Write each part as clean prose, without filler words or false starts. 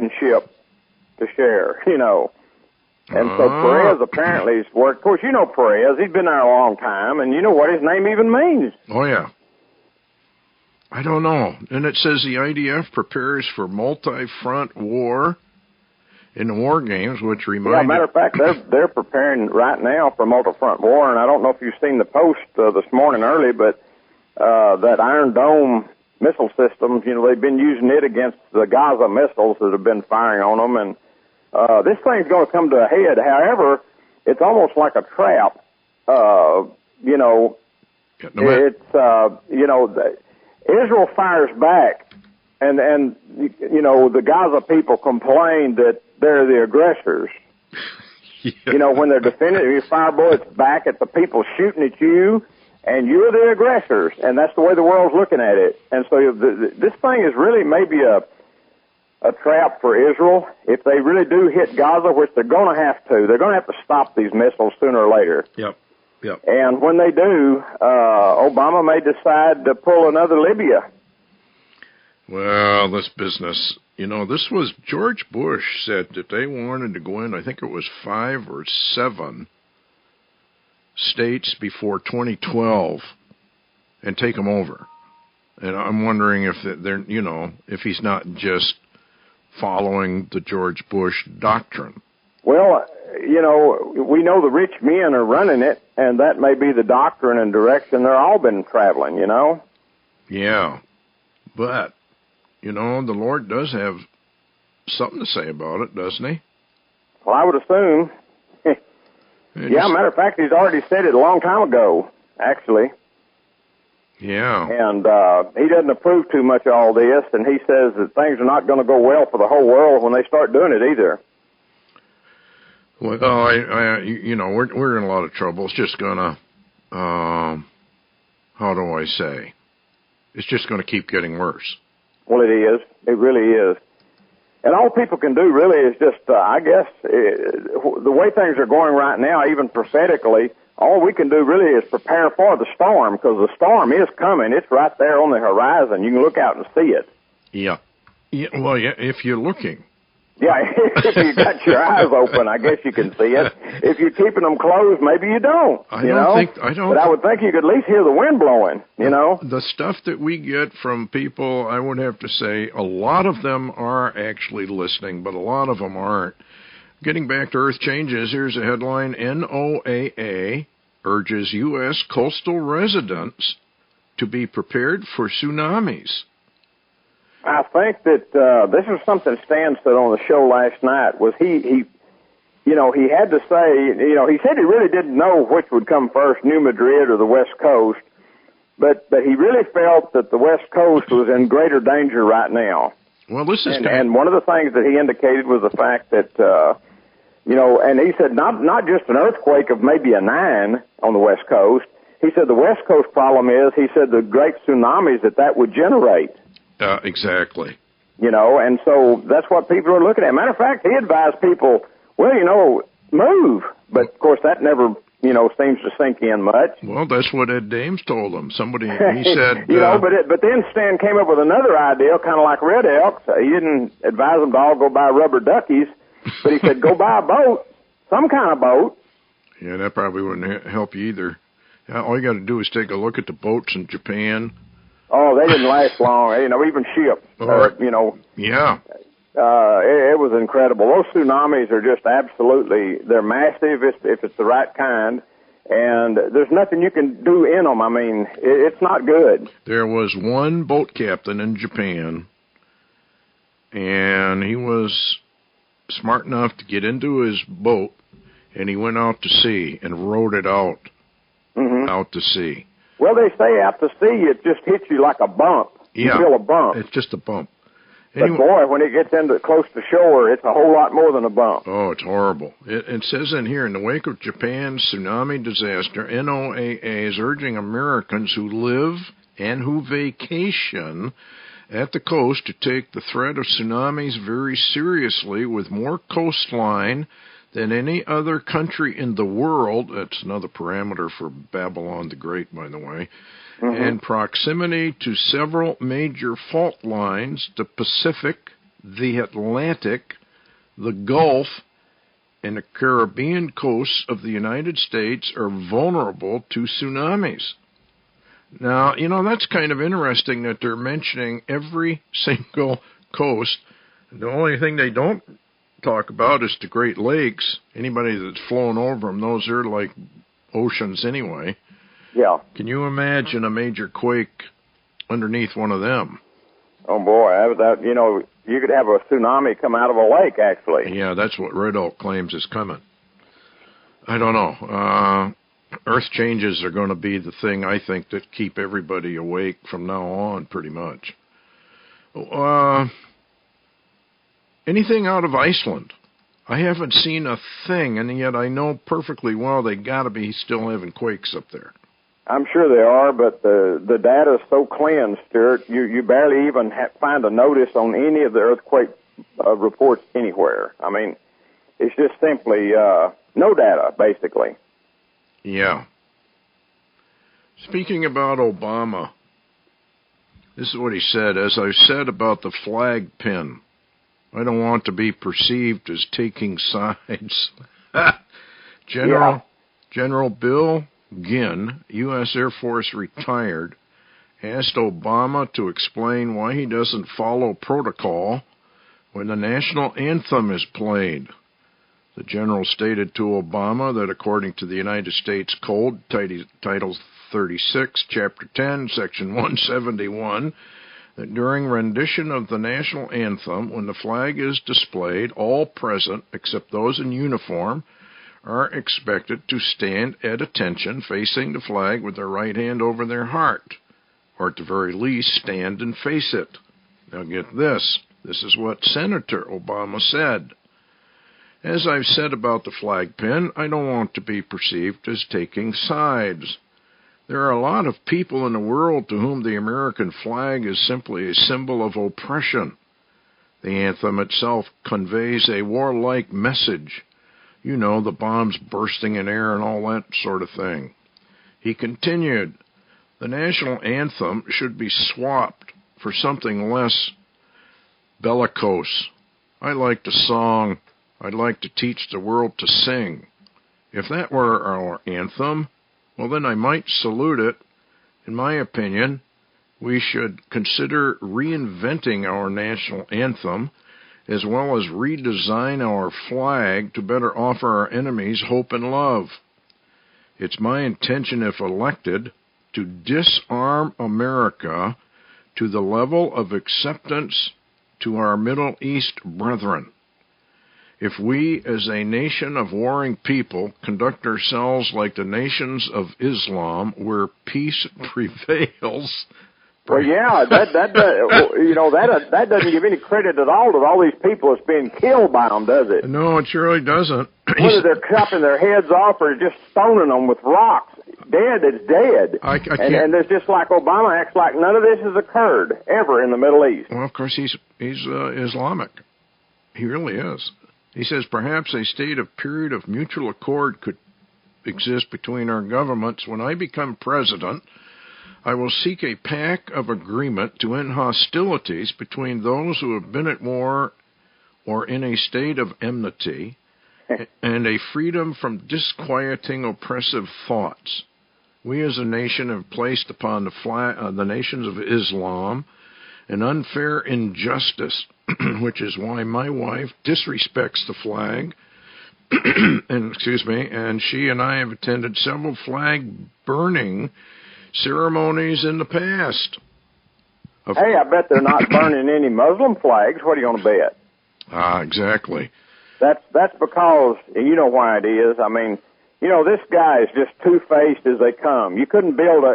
relationship to share, you know. And so Perez apparently has worked. Of course, you know Perez. He's been there a long time, and you know what his name even means. Oh, yeah. I don't know. And it says the IDF prepares for multi-front war in the war games, which reminds... Yeah, matter of fact, they're preparing right now for multi-front war, and I don't know if you've seen the post this morning early, but that Iron Dome missile systems, you know, they've been using it against the Gaza missiles that have been firing on them, and this thing's going to come to a head. However, it's almost like a trap. You know, Israel fires back, and you know, the Gaza people complain that they're the aggressors. Yeah. You know, when they're defending, you fire bullets back at the people shooting at you, and you're the aggressors, and that's the way the world's looking at it. And so this thing is really maybe a trap for Israel. If they really do hit Gaza, which they're going to have to, they're going to have to stop these missiles sooner or later. Yep. And when they do, Obama may decide to pull another Libya. Well, this business, you know, this was George Bush said that they wanted to go in, I think it was 5 or 7 states before 2012 and take them over. And I'm wondering if they're, you know, if he's not just following the George Bush doctrine. Well, you know, we know the rich men are running it, and that may be the doctrine and direction they're all been traveling, you know? Yeah. But, you know, the Lord does have something to say about it, doesn't he? Well, I would assume. Yeah, matter of fact, he's already said it a long time ago, actually. Yeah. And he doesn't approve too much of all this, and he says that things are not going to go well for the whole world when they start doing it either. Well, you know, we're in a lot of trouble. It's just gonna, how do I say? It's just going to keep getting worse. Well, it is. It really is. And all people can do really is just, I guess, the way things are going right now, even prophetically, all we can do really is prepare for the storm, because the storm is coming. It's right there on the horizon. You can look out and see it. Yeah. Well, yeah, if you're looking. Yeah, if you got your eyes open, I guess you can see it. If you're keeping them closed, maybe you don't. I don't. But I would think you could at least hear the wind blowing, you know. The stuff that we get from people, I would have to say, a lot of them are actually listening, but a lot of them aren't. Getting back to Earth Changes, here's a headline. NOAA urges U.S. coastal residents to be prepared for tsunamis. I think that this is something Stan said on the show last night. Was he you know, he had to say, you know, he said he really didn't know which would come first, New Madrid or the West Coast, but he really felt that the West Coast was in greater danger right now. Well, this is and one of the things that he indicated was the fact that you know, and he said not just an earthquake of maybe a 9 on the West Coast. He said the West Coast problem is, he said, the great tsunamis that would generate. Exactly. You know, and so that's what people are looking at. Matter of fact, he advised people, well, you know, move. But, of course, that never, you know, seems to sink in much. Well, that's what Ed Dames told him. He said... you know, but then Stan came up with another idea, kind of like Red Elks. He didn't advise them to all go buy rubber duckies, but he said go buy a boat, some kind of boat. Yeah, that probably wouldn't help you either. All you got to do is take a look at the boats in Japan. Oh, they didn't last long. You know, even ships. You know. Yeah. It was incredible. Those tsunamis are just absolutely, they're massive if it's the right kind, and there's nothing you can do in them. I mean, it's not good. There was one boat captain in Japan, and he was smart enough to get into his boat, and he went out to sea and rowed it out, out to sea. Well, they say out to sea, it just hits you like a bump. Yeah. You feel a bump. It's just a bump. But boy, when it gets into close to shore, it's a whole lot more than a bump. Oh, it's horrible. It says in here, in the wake of Japan's tsunami disaster, NOAA is urging Americans who live and who vacation at the coast to take the threat of tsunamis very seriously, with more coastline than any other country in the world. That's another parameter for Babylon the Great, by the way. And proximity to several major fault lines, the Pacific, the Atlantic, the Gulf, and the Caribbean coasts of the United States are vulnerable to tsunamis. Now, that's kind of interesting that they're mentioning every single coast. The only thing they don't talk about is the Great Lakes. Anybody that's flown over them knows they're like oceans anyway. Yeah. Can you imagine a major quake underneath one of them? Oh, boy. You could have a tsunami come out of a lake, actually. Yeah, that's what Red Oak claims is coming. I don't know. Earth changes are going to be the thing, I think, that keep everybody awake from now on, pretty much. Anything out of Iceland? I haven't seen a thing, and yet I know perfectly well they got to be still having quakes up there. I'm sure they are, but the data is so clean, Stuart, you barely even find a notice on any of the earthquake reports anywhere. I mean, it's just simply no data, basically. Yeah. Speaking about Obama, this is what he said. As I've said about the flag pin, I don't want to be perceived as taking sides. General Bill Ginn, U.S. Air Force retired, asked Obama to explain why he doesn't follow protocol when the national anthem is played. The general stated to Obama that according to the United States Code, Title 36, Chapter 10, Section 171, that during rendition of the national anthem, when the flag is displayed, all present, except those in uniform, are expected to stand at attention facing the flag with their right hand over their heart, or at the very least stand and face it. Now get this. This is what Senator Obama said. As I've said about the flag pin, I don't want to be perceived as taking sides. There are a lot of people in the world to whom the American flag is simply a symbol of oppression. The anthem itself conveys a warlike message. The bombs bursting in air and all that sort of thing. He continued, the national anthem should be swapped for something less bellicose. I like the song. I'd like to teach the world to sing. If that were our anthem, well, then I might salute it. In my opinion, we should consider reinventing our national anthem as well as redesign our flag to better offer our enemies hope and love. It's my intention, if elected, to disarm America to the level of acceptance to our Middle East brethren. If we, as a nation of warring people, conduct ourselves like the nations of Islam, where peace prevails. Well, yeah, that doesn't give any credit at all to all these people that's being killed by them, does it? No, it surely doesn't. Whether they're chopping their heads off or just stoning them with rocks, dead is dead. I can't. And it's just like Obama acts like none of this has occurred ever in the Middle East. Well, of course, he's Islamic. He really is. He says perhaps a state of period of mutual accord could exist between our governments. When I become president, I will seek a pact of agreement to end hostilities between those who have been at war or in a state of enmity, and a freedom from disquieting oppressive thoughts. We as a nation have placed upon the nations of Islam an unfair injustice, which is why my wife disrespects the flag, and she and I have attended several flag burning ceremonies in the past. Hey, I bet they're not burning any Muslim flags. What are you going to bet? Exactly. That's because, and you know why it is. I mean, this guy is just two-faced as they come. You couldn't build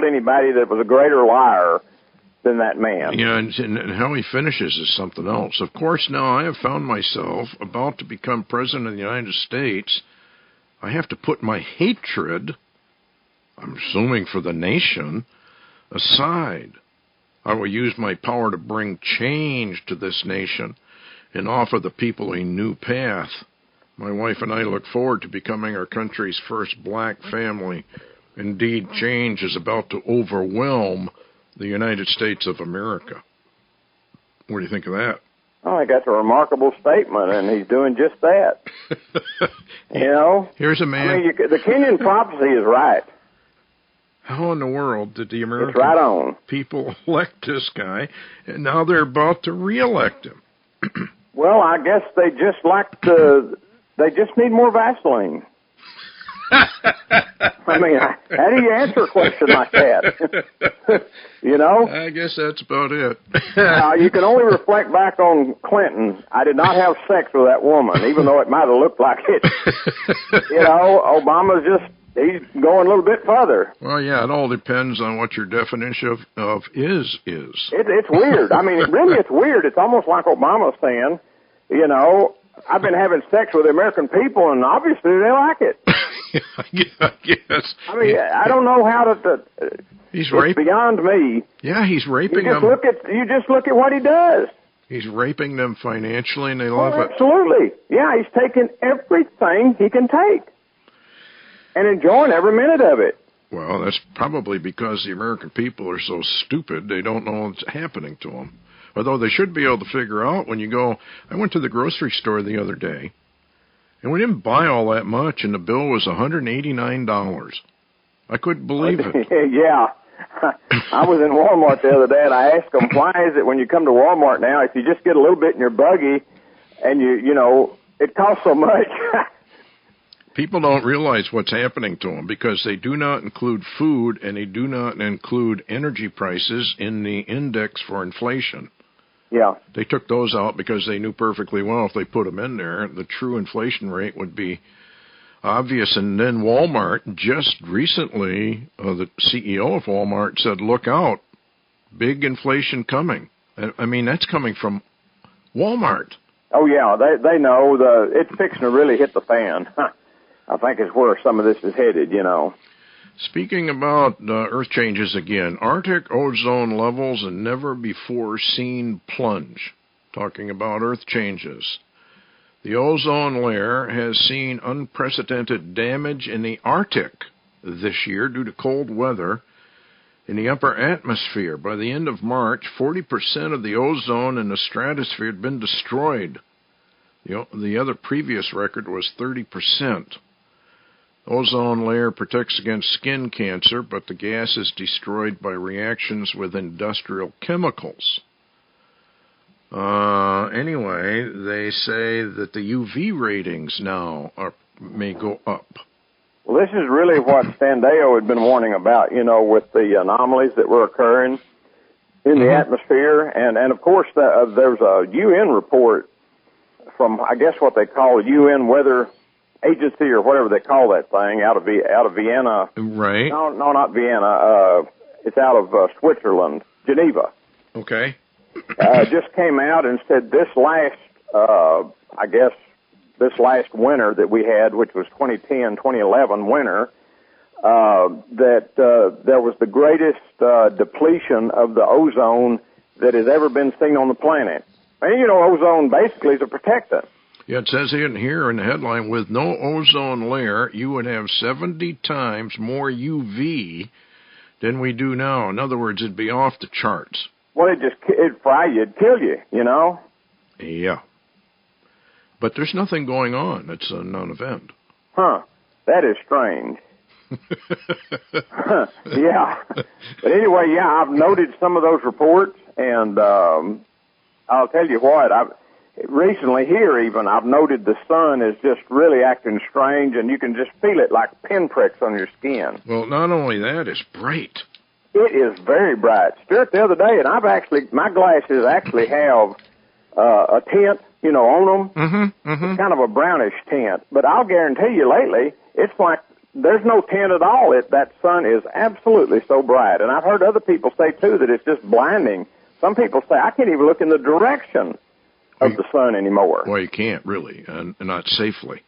anybody that was a greater liar than that man. Yeah, and how he finishes is something else. Of course, now I have found myself about to become president of the United States. I have to put my hatred, I'm assuming for the nation, aside. I will use my power to bring change to this nation and offer the people a new path. My wife and I look forward to becoming our country's first black family. Indeed, change is about to overwhelm the United States of America. What do you think of that? I think that's a remarkable statement, and he's doing just that. You know? Here's a man. I mean, the Kenyan prophecy is right. How in the world did the American right on. people elect this guy, and now they're about to reelect him? Well, I guess they just need more Vaseline. I mean, how do you answer a question like that? You know? I guess that's about it. You can only reflect back on Clinton. I did not have sex with that woman, even though it might have looked like it. You know, Obama's he's going a little bit further. Well, yeah, it all depends on what your definition of is. It's weird. I mean, it's weird. It's almost like Obama saying, you know, I've been having sex with the American people, and obviously they like it. I guess. I mean, I don't know how to. He's raping. Beyond me. Yeah, he's raping them. You just look at what he does. He's raping them financially, and they love it. Absolutely. Yeah, he's taking everything he can take and enjoying every minute of it. Well, that's probably because the American people are so stupid they don't know what's happening to them. Although they should be able to figure out when you go. I went to the grocery store the other day, and we didn't buy all that much, and the bill was $189. I couldn't believe it. Yeah. I was in Walmart the other day, and I asked them, why is it when you come to Walmart now, if you just get a little bit in your buggy, and you know, it costs so much? People don't realize what's happening to them because they do not include food and they do not include energy prices in the index for inflation. Yeah. They took those out because they knew perfectly well if they put them in there, the true inflation rate would be obvious. And then Walmart, just recently, the CEO of Walmart said, look out, big inflation coming. I mean, that's coming from Walmart. Oh, yeah, they know it's fixing to really hit the fan. I think is where some of this is headed, you know. Speaking about Earth changes again, Arctic ozone levels and never-before-seen plunge. Talking about Earth changes. The ozone layer has seen unprecedented damage in the Arctic this year due to cold weather in the upper atmosphere. By the end of March, 40% of the ozone in the stratosphere had been destroyed. The other previous record was 30%. Ozone layer protects against skin cancer, but the gas is destroyed by reactions with industrial chemicals. Anyway, they say that the UV ratings now may go up. Well, this is really what Standeo had been warning about, you know, with the anomalies that were occurring in the atmosphere. And of course, there's a UN report from, I guess, what they call UN Weather Agency or whatever they call that thing, out of Vienna. Right. No, not Vienna. It's out of Switzerland, Geneva. Okay. Just came out and said this last winter that we had, which was 2010-2011 winter, that there was the greatest depletion of the ozone that has ever been seen on the planet. And, you know, ozone basically is a protectant. Yeah, it says in here in the headline, with no ozone layer, you would have 70 times more UV than we do now. In other words, it'd be off the charts. Well, it'd fry you, it'd kill you, you know? Yeah. But there's nothing going on. It's a non-event. Huh. That is strange. Yeah. But anyway, yeah, I've noted some of those reports, and I'll tell you what, recently here even, I've noted the sun is just really acting strange, and you can just feel it like pinpricks on your skin. Well, not only that, it's bright. It is very bright. Stuart, the other day, and my glasses actually have a tint, you know, on them. It's kind of a brownish tint. But I'll guarantee you lately, it's like there's no tint at all. That sun is absolutely so bright. And I've heard other people say, too, that it's just blinding. Some people say, I can't even look in the direction of the sun anymore. Well, you can't really, and not safely.